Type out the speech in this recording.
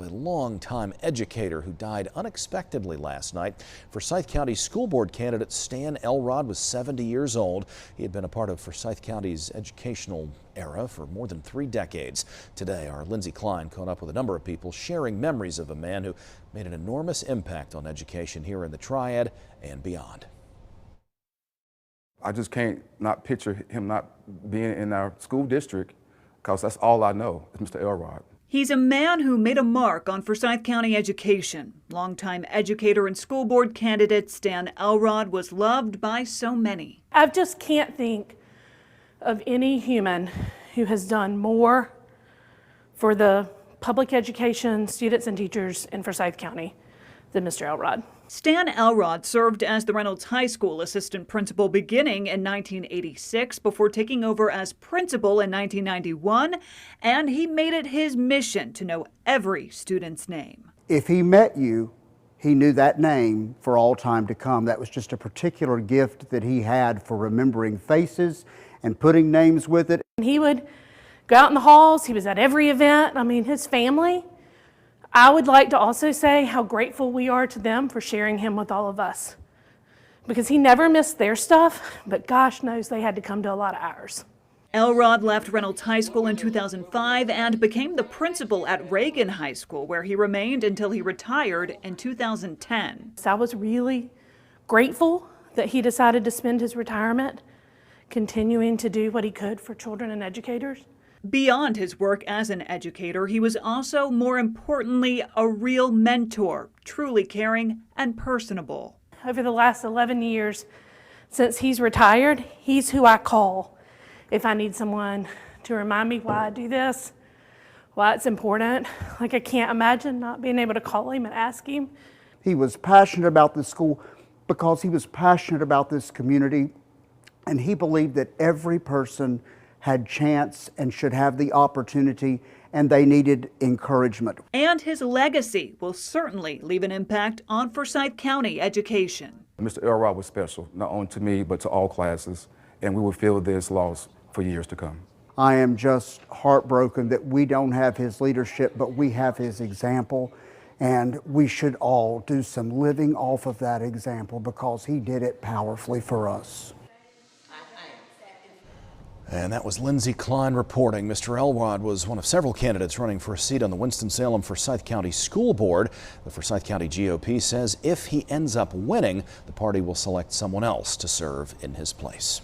of a longtime educator who died unexpectedly last night. Forsyth County School Board candidate Stan Elrod was 70 years old. He had been a part of Forsyth County's educational era for more than 3 decades. Today, our Lindsay Klein caught up with a number of people sharing memories of a man who made an enormous impact on education here in the Triad and beyond. I just can't not picture him not being in our school district, because that's all I know is Mr. Elrod. He's a man who made a mark on Forsyth County education. Longtime educator and school board candidate Stan Elrod was loved by so many. I just can't think of any human who has done more for the public education students and teachers in Forsyth County than Mr. Elrod. Stan Elrod served as the Reynolds High School assistant principal beginning in 1986 before taking over as principal in 1991, and he made it his mission to know every student's name. If he met you, he knew that name for all time to come. That was just a particular gift that he had for remembering faces and putting names with it. He would go out in the halls. He was at every event. I mean, his family. I would like to also say how grateful we are to them for sharing him with all of us, because he never missed their stuff, but gosh knows they had to come to a lot of ours. Elrod left Reynolds High School in 2005 and became the principal at Reagan High School, where he remained until he retired in 2010. So I was really grateful that he decided to spend his retirement continuing to do what he could for children and educators. Beyond his work as an educator, he was also, more importantly, a real mentor, truly caring and personable. Over the last 11 years since he's retired, he's who I call if I need someone to remind me why I do this, why it's important. Like, I can't imagine not being able to call him and ask him. He was passionate about the school because he was passionate about this community, and he believed that every person had chance and should have the opportunity, and they needed encouragement. And his legacy will certainly leave an impact on Forsyth County education. Mr. Elrod was special, not only to me, but to all classes, and we will feel this loss for years to come. I am just heartbroken that we don't have his leadership, but we have his example, and we should all do some living off of that example, because he did it powerfully for us. And that was Lindsay Klein reporting. Mr. Elrod was one of several candidates running for a seat on the Winston-Salem Forsyth County School Board. The Forsyth County GOP says if he ends up winning, the party will select someone else to serve in his place.